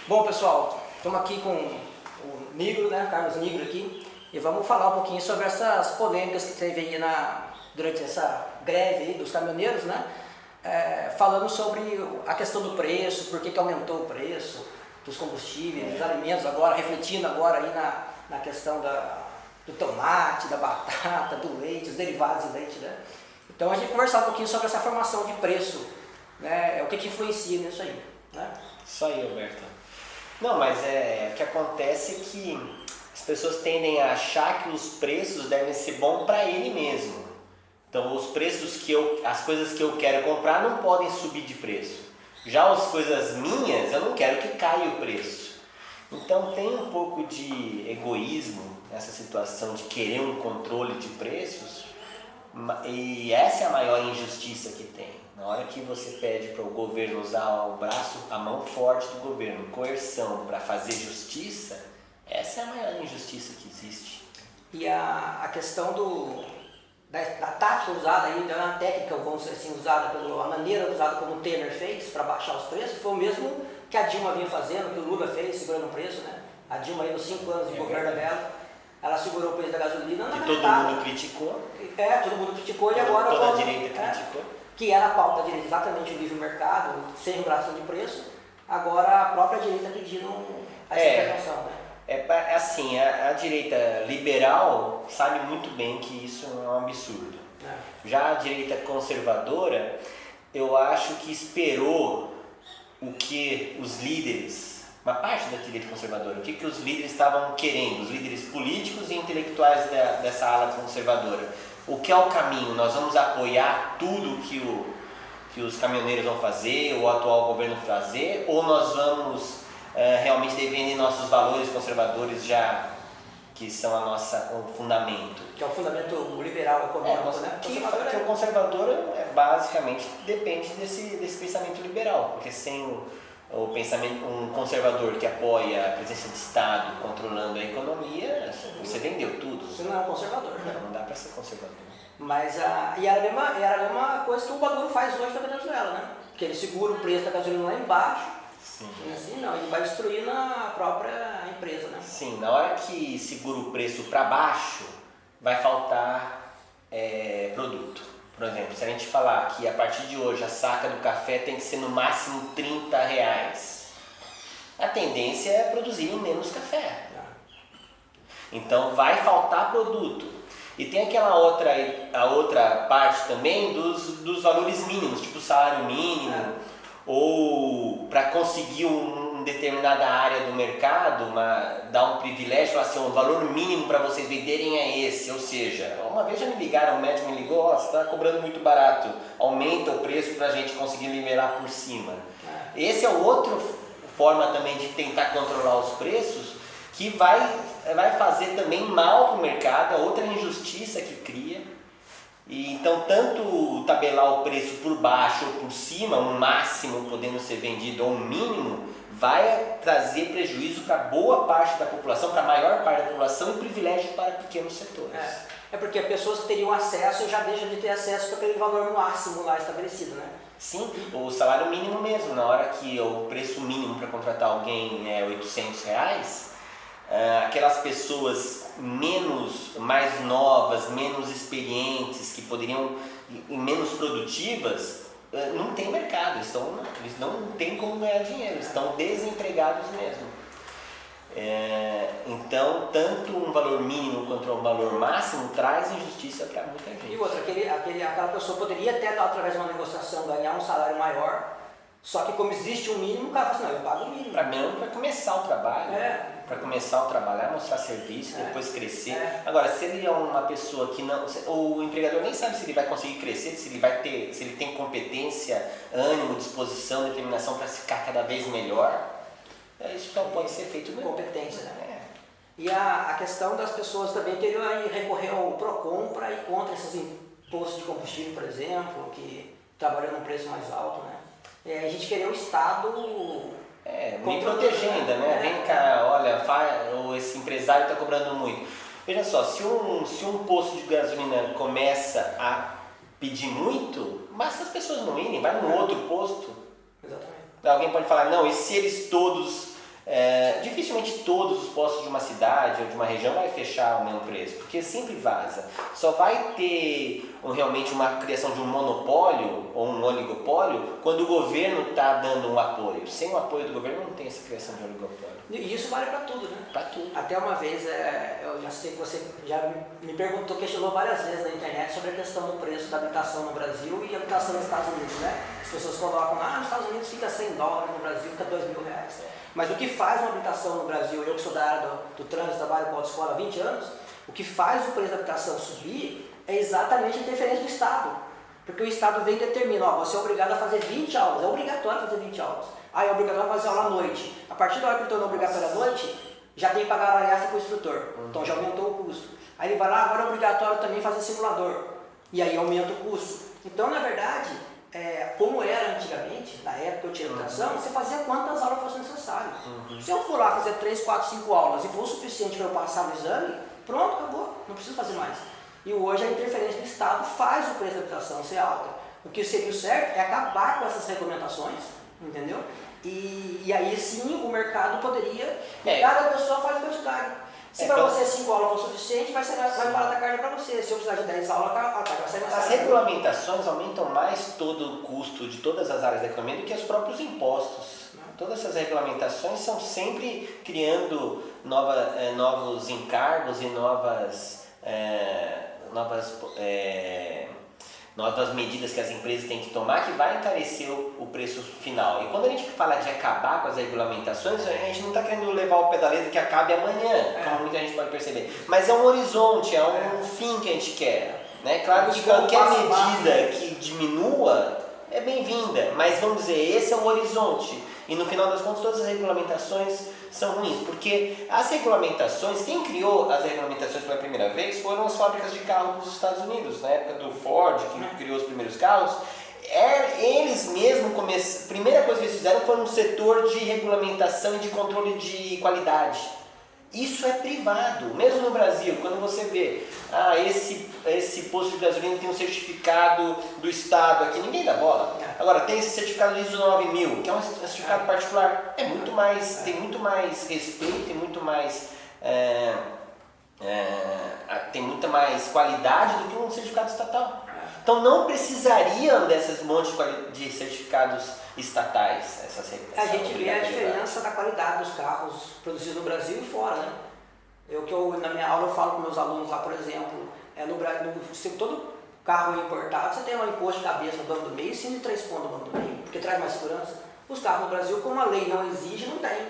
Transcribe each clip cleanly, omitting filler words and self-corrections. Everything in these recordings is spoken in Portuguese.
Bom, pessoal, estamos aqui com o Nigro, né, Carlos Nigro aqui, e vamos falar um pouquinho sobre essas polêmicas que teve aí durante essa greve aí dos caminhoneiros, né, falando sobre a questão do preço, por que aumentou o preço dos combustíveis, dos alimentos agora, refletindo agora aí na questão do tomate, da batata, do leite, os derivados de leite, né. Então a gente vai conversar um pouquinho sobre essa formação de preço, né, o que influencia nisso aí, né. Isso aí, Alberto. Não, mas o que acontece é que as pessoas tendem a achar que os preços devem ser bons para ele mesmo. Então, os preços as coisas que eu quero comprar não podem subir de preço. Já as coisas minhas, eu não quero que caia o preço. Então, tem um pouco de egoísmo nessa situação de querer um controle de preços, e essa é a maior injustiça que tem. Na hora que você pede para o governo usar a mão forte do governo, coerção, para fazer justiça, essa é a maior injustiça que existe. E a questão da tática usada aí, da técnica, vamos dizer assim, a maneira usada como o Temer fez para baixar os preços, foi o mesmo que a Dilma vinha fazendo, que o Lula fez, segurando o preço, né? A Dilma aí nos 5 anos de governo dela, ela segurou o preço da gasolina na metade. Que todo mundo criticou. Todo mundo criticou e agora... Toda a direita criticou. Que era a pauta da direita, exatamente o livre mercado, sem regulação de preço, agora a própria direita pedindo essa intervenção, né? Assim, a direita liberal sabe muito bem que isso é um absurdo. Já a direita conservadora, eu acho que esperou o que os líderes, uma parte da direita conservadora, o que os líderes estavam querendo, os líderes políticos e intelectuais dessa ala conservadora. O que é o caminho? Nós vamos apoiar tudo que os caminhoneiros vão fazer, o atual governo fazer, ou nós vamos realmente defender nossos valores conservadores já, que são o fundamento? Que é o fundamento liberal econômico, né? Que o conservador basicamente depende desse pensamento liberal, porque sem o pensamento, um conservador que apoia a presença de Estado controlando a economia, você vendeu tudo. Você não é um conservador, né? Não dá para ser conservador. Mas era a mesma coisa que o Maduro faz hoje na Venezuela, né? Que ele segura o preço da gasolina lá embaixo. Sim. E assim não, ele vai destruindo a própria empresa, né? Sim, na hora que segura o preço para baixo, vai faltar produto. Por exemplo, se a gente falar que a partir de hoje a saca do café tem que ser no máximo R$30, a tendência é produzir menos café. Então vai faltar produto. E tem a outra parte também dos valores mínimos, tipo salário mínimo, ou para conseguir uma determinada área do mercado, dar um privilégio, falar assim, o valor mínimo para vocês venderem é esse, ou seja, uma vez já me ligaram, o médico me ligou, você está cobrando muito barato, aumenta o preço para a gente conseguir liberar por cima. Esse é outra forma também de tentar controlar os preços, que vai fazer também mal para o mercado, é outra injustiça que cria. E então, tanto tabelar o preço por baixo ou por cima, um máximo podendo ser vendido ou um mínimo, vai trazer prejuízo para boa parte da população, para a maior parte da população e privilégio para pequenos setores. É porque pessoas que teriam acesso já deixam de ter acesso com aquele valor máximo lá estabelecido, né? Sim, o salário mínimo mesmo, na hora que o preço mínimo para contratar alguém é R$800, aquelas pessoas mais novas, menos experientes, que poderiam menos produtivas, não tem mercado, eles não têm como ganhar dinheiro, estão desempregados mesmo. Então, tanto um valor mínimo quanto um valor máximo traz injustiça para muita gente. E outra, aquela pessoa poderia até, através de uma negociação, ganhar um salário maior, só que como existe um mínimo, o cara fala assim, não, eu pago o mínimo. Para começar o trabalho, para começar o trabalho, mostrar serviço, depois crescer. Agora, se ele é uma pessoa que não... O empregador nem sabe se ele vai conseguir crescer, se ele tem competência, ânimo, disposição, determinação para ficar cada vez melhor. Isso só pode ser feito com competência, né? E a questão das pessoas também teriam aí recorrer ao PROCON para ir contra esses impostos de combustível, por exemplo, que trabalham num preço mais alto, né? A gente queria o Estado... me protegendo, né? Vem cá, olha, esse empresário está cobrando muito. Veja só, se um posto de gasolina começa a pedir muito, basta as pessoas não irem, vai num outro posto. Exatamente. Alguém pode falar, não, e se eles todos dificilmente todos os postos de uma cidade ou de uma região vai fechar ao mesmo preço, porque sempre vaza. Só vai ter realmente uma criação de um monopólio ou um oligopólio quando o governo está dando um apoio. Sem o apoio do governo não tem essa criação de oligopólio. E isso vale para tudo, né? Para tudo. Até uma vez, eu já sei que você já me perguntou, questionou várias vezes na internet sobre a questão do preço da habitação no Brasil e habitação nos Estados Unidos, né? As pessoas colocam, nos Estados Unidos fica $100, no Brasil fica R$2.000. Mas o que faz uma habitação no Brasil, eu que sou da área do trânsito, trabalho com autoescola há 20 anos, o que faz o preço da habitação subir é exatamente a interferência do Estado. Porque o Estado vem e determina, você é obrigado a fazer 20 aulas, é obrigatório fazer 20 aulas. Aí é obrigatório fazer aula à noite. A partir da hora que ele tornou obrigatório à noite, já tem que pagar a hora extra para o instrutor. Então já aumentou o custo. Aí ele vai lá, agora é obrigatório também fazer simulador. E aí aumenta o custo. Então, na verdade, como era antigamente, na época que eu tinha educação, você fazia quantas aulas fossem necessárias. Se eu for lá fazer 3, 4, 5 aulas e for o suficiente para eu passar no exame, pronto, acabou, não preciso fazer mais. E hoje a interferência do Estado faz o preço da habitação ser alta. O que seria o certo é acabar com essas regulamentações, entendeu? E aí sim o mercado poderia, cada pessoa faz a quantidade. Se para você 5 aulas for suficiente, vai parar da carne para você. Se eu precisar de 10 aulas, a carne vai sair mais As cara. regulamentações aumentam mais todo o custo de todas as áreas da economia do que os próprios impostos. Todas essas regulamentações são sempre criando novos encargos e novas medidas que as empresas têm que tomar, que vai encarecer o preço final. E quando a gente fala de acabar com as regulamentações, a gente não está querendo levar o pé da letra que acabe amanhã, como muita gente pode perceber. Mas é um horizonte, é um fim que a gente quer. Né? Claro que qualquer medida que diminua é bem-vinda, mas vamos dizer, esse é o horizonte. E no final das contas, todas as regulamentações são ruins, porque as regulamentações, quem criou as regulamentações pela primeira vez foram as fábricas de carro dos Estados Unidos, na época do Ford, que criou os primeiros carros. Eles mesmos, a primeira coisa que eles fizeram foi um setor de regulamentação e de controle de qualidade. Isso é privado, mesmo no Brasil, quando você vê, esse posto de gasolina tem um certificado do Estado aqui, ninguém dá bola. Agora, tem esse certificado ISO 9000, que é um certificado particular, tem muito mais respeito, tem muita mais qualidade do que um certificado estatal. Então não precisariam desses monte de certificados estatais. A gente vê a diferença da qualidade dos carros produzidos no Brasil e fora, né? Na minha aula eu falo com meus alunos lá, por exemplo, no Brasil, se todo carro importado, você tem um imposto de cabeça no banco do meio e 103 pontos no banco do meio, porque traz mais segurança. Os carros no Brasil, como a lei não exige, não tem.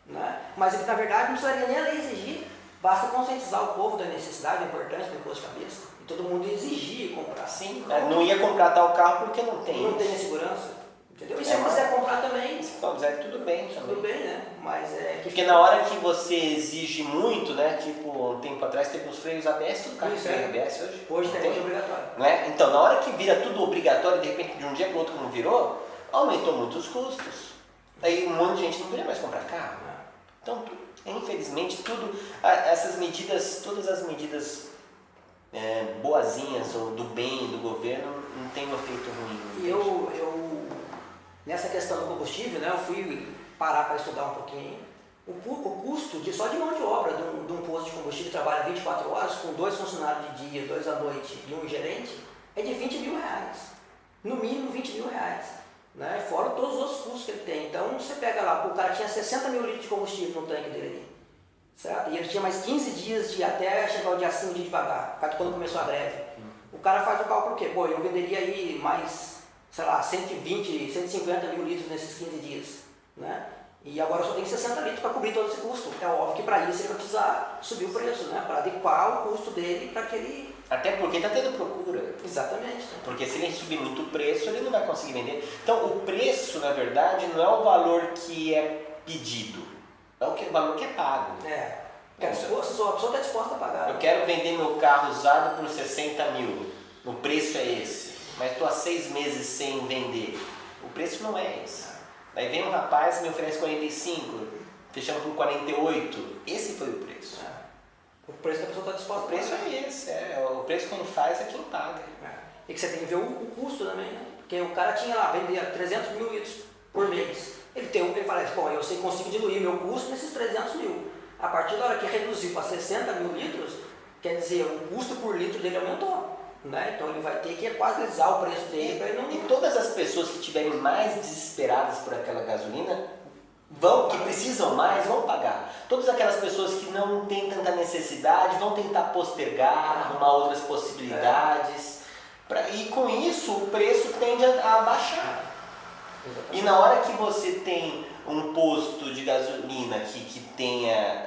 Né? Mas na verdade não precisaria nem a lei exigir, basta conscientizar o povo da necessidade, da importância do imposto de cabeça. E todo mundo exigia comprar. Sim, não ia comprar tal carro porque não tem. Não tem a segurança. Entendeu? E se você quiser comprar também, se quiser, tudo bem. Tudo bem, né? Mas porque na hora que você exige muito, né? Tipo, um tempo atrás teve os freios ABS, tudo carro tem ABS hoje. Hoje tem obrigatório. Né? Então, na hora que vira tudo obrigatório, de repente de um dia para o outro como virou, aumentou muito os custos. Aí um monte de gente não queria mais comprar carro. Então, infelizmente, todas as medidas boazinhas ou do bem do governo não tem um efeito ruim. E eu nessa questão do combustível, né, eu fui parar para estudar um pouquinho. O custo só de mão de obra de um posto de combustível que trabalha 24 horas, com 2 funcionários de dia, 2 à noite e um gerente, é de R$20 mil. No mínimo R$20 mil. Né? Fora todos os outros custos que ele tem. Então você pega lá, o cara tinha 60 mil litros de combustível no tanque dele ali. Certo? E ele tinha mais 15 dias até chegar o dia 5 de pagar, quando começou a greve. O cara faz o cálculo o quê? Pô, eu venderia aí mais, sei lá, 120, 150 mil litros nesses 15 dias. Né? E agora só tem 60 litros para cobrir todo esse custo. É óbvio que para isso ele vai precisar subir o preço, né? Para adequar o custo dele para aquele... Até porque está tendo procura. Exatamente. Porque se ele subir muito o preço, ele não vai conseguir vender. Então o preço, na verdade, não é o valor que é pedido, é o valor que é pago. A pessoa está disposta a pagar. Eu quero vender meu carro usado por 60 mil, o preço é esse, mas estou há 6 meses sem vender, o preço não é esse. Aí vem um rapaz e me oferece 45, fechamos por 48, esse foi o preço. O preço que a pessoa está disposta a pagar. O preço é esse, o preço quem faz é quem paga. E que você tem que ver o custo também, né? Porque o cara tinha lá, vendia 300 mil litros por mês. Ele fala assim, bom, eu sei assim, consigo diluir meu custo nesses 300 mil. A partir da hora que reduziu para 60 mil litros, quer dizer, o custo por litro dele aumentou. Né? Então ele vai ter que equalizar o preço dele para ele não... E todas as pessoas que estiverem mais desesperadas por aquela gasolina, que precisam mais, vão pagar. Todas aquelas pessoas que não têm tanta necessidade vão tentar postergar, arrumar outras possibilidades. E com isso o preço tende a baixar. E na hora que você tem um posto de gasolina que tenha,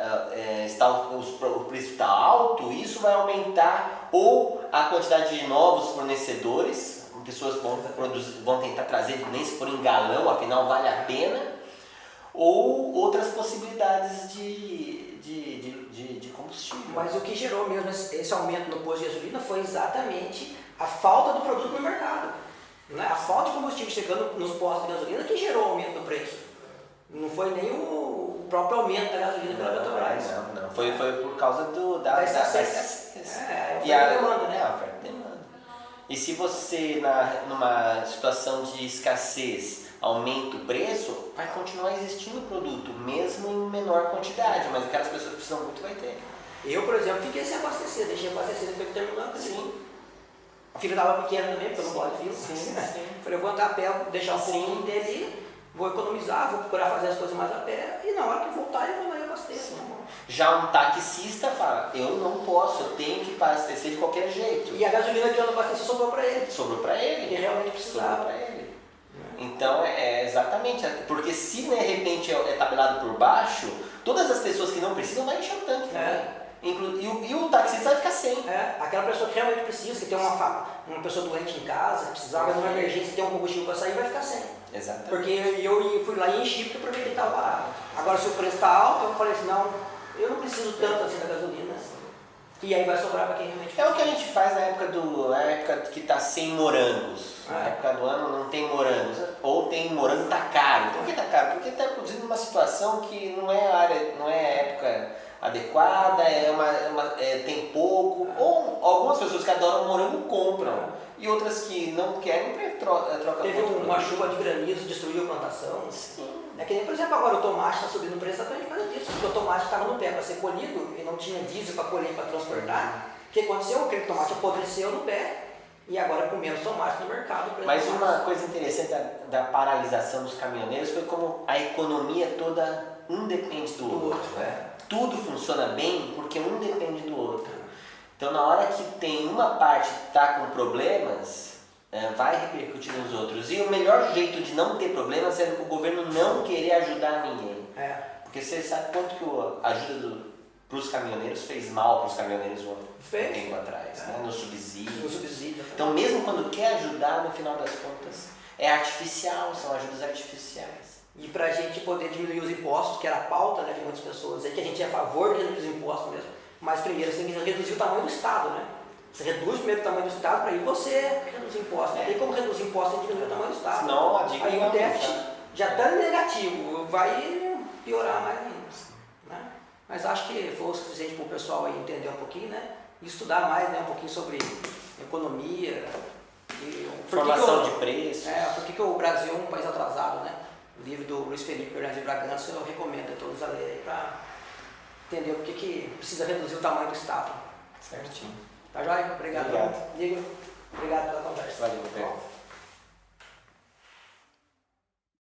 o preço está alto, isso vai aumentar ou a quantidade de novos fornecedores, pessoas vão tentar trazer, nem se for em galão, afinal vale a pena, ou outras possibilidades de combustível. Mas o que gerou mesmo esse aumento no posto de gasolina foi exatamente a falta do produto no mercado. Né? A falta de combustível chegando nos postos de gasolina que gerou o aumento do preço. Não foi nem o próprio aumento da gasolina pela Petrobras. Não. Foi por causa da escassez. E a demanda, né? A oferta e demanda. E se você, numa situação de escassez, aumenta o preço, vai continuar existindo o produto, mesmo em menor quantidade, mas aquelas pessoas que precisam muito vai ter. Eu, por exemplo, fiquei sem abastecer, deixei abastecer depois que terminou. Sim. A filha estava pequena também, porque eu não gosto de filho. Sim. Falei, eu vou andar a pé, deixar um pouquinho dele, vou economizar, vou procurar fazer as coisas mais a pé, e na hora que voltar eu vou lá e abasteço. Já um taxista fala, eu não posso, eu tenho que abastecer de qualquer jeito. E a gasolina que eu não abasteci sobrou para ele. Sobrou para ele. Ele realmente precisava. Sobrou para ele. Então, exatamente, porque se de repente é tabelado por baixo, todas as pessoas que não precisam vão encher o tanque também. E o taxista vai ficar sem. Aquela pessoa que realmente precisa, que tem uma pessoa doente em casa, que precisava de uma emergência, ter um combustível para sair, vai ficar sem. Exatamente. Porque eu fui lá e enchi porque eu aproveitei que estava parado. Agora, se o preço está alto, eu falei assim, não, eu não preciso tanto assim da gasolina. E aí vai sobrar para quem realmente... É o que a gente faz na época que está sem morangos. Na época do ano não tem morangos. Ou tem morango, está caro. Por que está caro? Porque está produzindo uma situação que não é época adequada, tem pouco. Ou algumas pessoas que adoram morango compram. E outras que não querem, trocam. Teve uma chuva de granizo, destruiu a plantação. Sim. É que nem, por exemplo, agora o tomate está subindo o preço exatamente por causa disso. Porque o tomate estava no pé para ser colhido e não tinha diesel para colher, para transportar. O que aconteceu? Aquele tomate apodreceu no pé e agora com menos tomate no mercado. Mas uma coisa interessante da paralisação dos caminhoneiros foi como a economia toda, um depende do outro. Tudo funciona bem porque um depende do outro. Então, na hora que tem uma parte que está com problemas, vai repercutir nos outros. E o melhor jeito de não ter problemas é o governo não querer ajudar ninguém. Porque você sabe quanto que a ajuda para os caminhoneiros fez mal para os caminhoneiros um tempo atrás, né? No subsídio. Então, mesmo quando quer ajudar, no final das contas, é artificial, são ajudas artificiais. E para a gente poder diminuir os impostos, que era a pauta, né, de muitas pessoas, é que a gente é a favor de reduzir os impostos mesmo. Mas primeiro você tem que reduzir o tamanho do Estado, né? Você reduz primeiro o tamanho do Estado para aí você reduzir impostos. Não tem como reduzir impostos sem diminuir o tamanho do Estado. Senão, aí o déficit já está negativo, vai piorar mais ainda. Né? Mas acho que foi o suficiente para o pessoal aí entender um pouquinho, né? E estudar mais, né? Um pouquinho sobre economia. Formação de preços. Por que o Brasil é um país atrasado, né? O livro do Luiz Felipe Bernardes de Bragança eu recomendo a todos a lerem para entender por que precisa reduzir o tamanho do Estado. Certinho. Tá joia? Obrigado. Obrigado. Igor, obrigado pela conversa. Valeu, Roberto.